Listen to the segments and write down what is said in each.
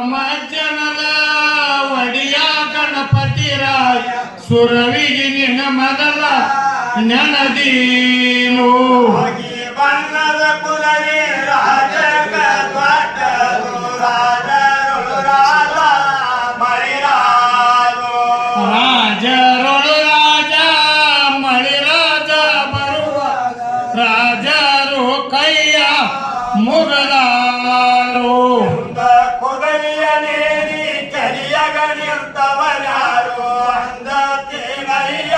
ಮಜ್ಜನದ ಒಡಿಯ ಗಣಪತಿರಾಯ ಸುರವಿಗೆ ನಿನ್ನ ಮೊದಲ ನೆನದೀನು ಬಣ್ಣದ ಕುಲರಿ ರಾಜಕ ದ್ವಾಟರು ರಾಜರು ರಾಜ ಮಳಿರಾಜು ರಾಜರು ರಾಜ ಮಳಿರಾಜ ಬರುವ ರಾಜರು ಕೈಯ ಮುಗಲಾರು ಕುದರಿಯ ನೇರಿ ಕರಿಯಗ ನಿಂತವರಾರು ಅಂದ ತೀನಯ್ಯ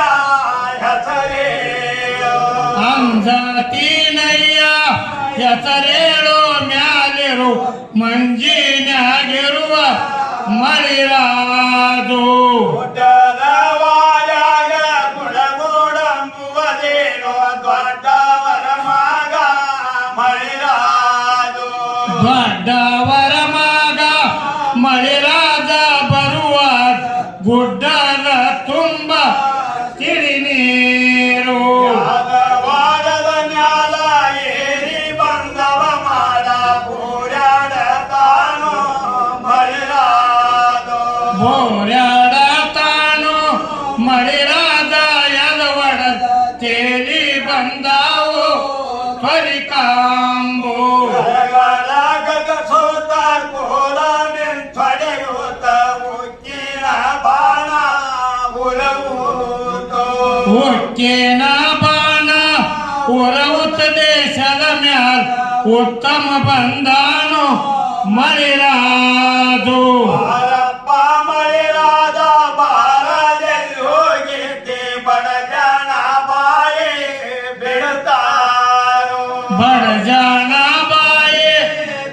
ಹೆಸರೇಳು ಅಂಜತೀನಯ್ಯ ಹೆಸರೇಳು ಮ್ಯಾಲಿರು ಮಂಜಿನಾಗಿರುವ ಮಳಿರಾಜು ಗುಡ್ಡದ ವಾಯಾಗ ಗುಡಗುಡಂಬುವುದೇನು ದೊಡ್ಡವರ ಮಗ ಮಳಿರಾಜು ದೊಡ್ಡವರ ಮಗ ಮಳಿರಾಜ ಬರುವ ಗುಡ್ಡದ ತುಂಬ ತಿಳಿ ನೀರು ವಾದದ ನ್ಯಾಲ ಏರಿ ಬಂದವ ಮಾಡ ಪೂರಾಡ ತಾನು ಮಳಿರಾಜು ಬೋರ್ಯಾಡ ತಾನು ಮಳಿರಾಜ ಎದವಡ ತೇಲಿ ಬಂದಾವು ಪರಿಕಾಂಬು ಸೋತಾರ್ ಕೋಲ ನಿಂತೊಡೆಯೂತ ಉಕ್ಕಿನ ಬಾಣ ಉರವೂತು ಉಕ್ಕಿನ ಬಾಣ ಉರವುತ್ತ ದೇಶದ ಮ್ಯಾಲ್ ಉತ್ತಮ ಬಂದಾನು ಮಳಿರಾಜು ಬಾರಪ್ಪ ಮಳಿರಾಜ ಬಾರದಲ್ಲಿ ಹೋಗಿದ್ದೆ ಬಡ ಜನ ಬಾಯಿ ಬಿಡುತ್ತಾರು ಬಡ ಜನ ಬಾಯಿ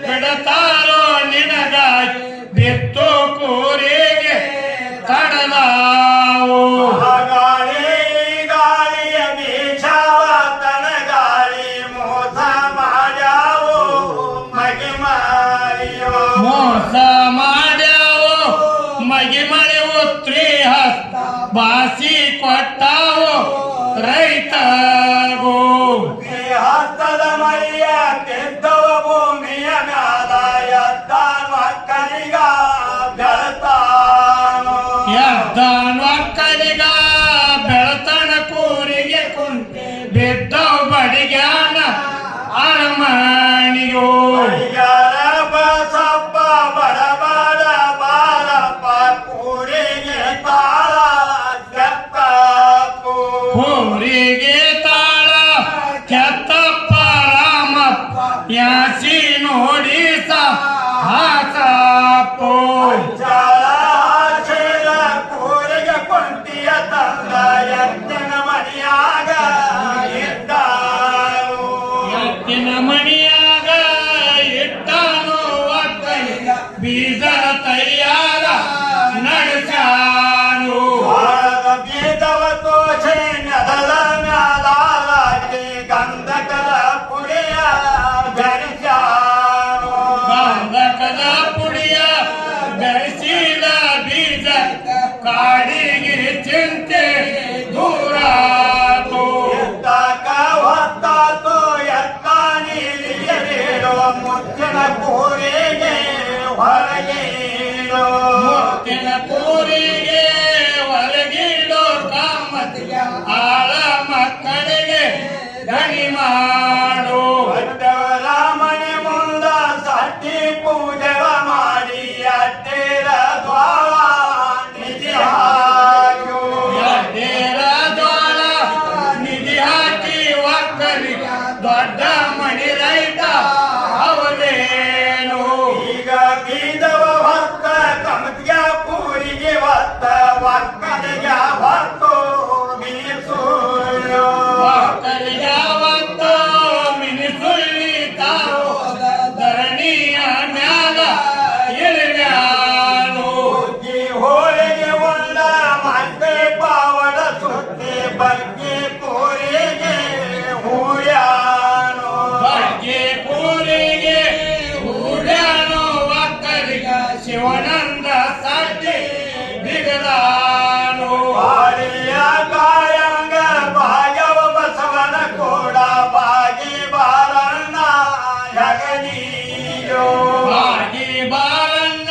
ಬಿಡತಾರೋ ನಿನಗಾಗಿ ಬಿತ್ತು ಕೂರಿಗೆ ತಡಲಾವು ಗಾಳಿ ಗಾಳಿಯ ಬೀಜವ ತನಗಾಳಿ ಮೋಸ ಮಾಡ್ಯಾವು ಮಗಿಮಾರಿಯೋ ಮೋಸ ಮಾಡ್ಯಾವು ಮಗಿಮಳಿ ಉತ್ರಿ ಬಾಸಿ ಕೊಟ್ಟಾವು ರೈತಗೂ ಹಸ್ತದ ಮೈಯ ತಿದ್ದವ ಭೂಮಿಯ ಮ್ಯಾಲ ಎದ್ದ ಮಕ್ಕಳಿಗ ಬೆಳತಾನು ಎದ್ದಾನು ಅಕ್ಕಲಿಗ ಬೆಳತನ ಕೂರಿಗೆ ಕುಂತೆ ಬಿದ್ದವು ಬಡಿಗ್ಯಾನ ಅರಮಣಿಯೋ ಅಯ್ಯರ ಬಸಪ್ಪ ಬಡ ಬಡ ಬಾರಪ್ಪ ಕೂರಿಗೆ ತಾಳ ಕೆತ್ತಪ್ಪು ಊರಿಗೆ ತಾಳ ಕೆತ್ತಪ್ಪ ರಾಮಪ್ಪ ಯಾಸಿ ನೋಡಿ ಹಾಸಪ್ಪು ಜಲ ಹಾಸಿದ ಕೂರಿಗೆ ಕೊಂಟಿಯ ತಂದ ಎತ್ತಿನ ಮಣಿಯಾಗ ಇದ್ದಾನು ಎತ್ತಿನ ಮಣಿಯಾಗ ಇಟ್ಟಾನು ಒಕ್ಕಲಿಗ ಬೀಜ ತಯ್ಯಾರ ನಡೆಸಾನು ಭಾರತ ಬೀಜವ ತೋಷೆ ನೆದಲ ಮ್ಯಾಲಾಗಿ ಗಂಧಕದ ಪುಡಿಯ ಬೆರೆಸಾನು ಗಂಧಕದ ಪುಡಿಯ ಬೆರೆಸಿದ ಬೀಜ ಕಾಡಿಗೆ ಚಿಂತೆ ದೂರಾತು ಎತ್ತಕ ಹೊತ್ತಾತು ಎತ್ತ ನೀರಿಗೆ ಬೀಳೋ ಮುತ್ತಿನ ಕೂರಿಗೆ ಹೊರಗೀಳು ಮುತ್ತಿನ ಕೂರಿಗೆ ಹೊರಗಿಡೋ ಕಾಮತಿಯ ಆಳ ಮಕ್ಕಳಿಗೆ ಗಣಿ ಮಾಡು ದೊಡ್ಡವರ ಮನೆ ಮುಂದ ಸಟ್ಟಿ ಪೂಜೆವ ಮಾಡಿ ಅಡ್ಡೇರ ದ್ವಾರ ನಿಧಿ ಹಾಕು ಎದ್ದೇರ ದ್ವಾರ ನಿಧಿ ಹಾಕಿ ಒಕ್ಕಲಿಗ ದೊಡ್ಡ ಮಣಿ ರೈತ ಅವನೇನು ಈಗ ಬೀದವ ಹೊತ್ತ ಕಮತಿಯ ಪೂರಿಗೆ ಹೊತ್ತ ಒಕ್ಕಲಿಗ ಹೊತ್ತು ಮೀಸೂರು ಒಕ್ಕಲಿಗ ಅವತ್ತು ಮಿನಿಸುಳ್ಳಿ ತಾವು ಧರಣಿಯ ಮ್ಯಾಲ ಇಳಿವ್ಯಾನು ಈ ಹೋಳಿಗೆ ಉಂಡ ಮತ್ತೆ ಪಾವಡ ಸುತ್ತಿ ಬಗ್ಗೆ ಪೂರಿಗೆ ಹೂಯಾನು ಬಗ್ಗೆ ಪೂರಿಗೆ ಹೂಡ್ಯಾನು ಒಕ್ಕಲಿಗ ಶಿವನಂದ ಸಾಟಿ ಬಿಗದಾನು ಬಾಳಿಯ ಕಾಯಂಗ ಭಾಗ್ಯವ ಬಸವನ ಕೂಡ ಬಾಗಿ ಬಾರಣ್ಣ ಜಗನೀಯೋ ಬಾಗಿ ಬಾರಣ್ಣ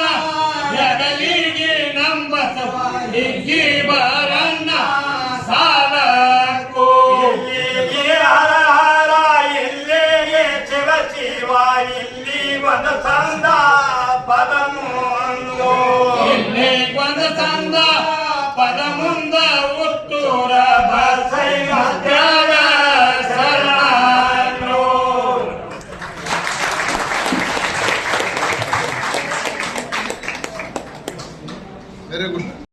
ತಲೆ ಗೊಂದ ತಂದ ಪದ ಮುಂದ ಉತ್ತೂರ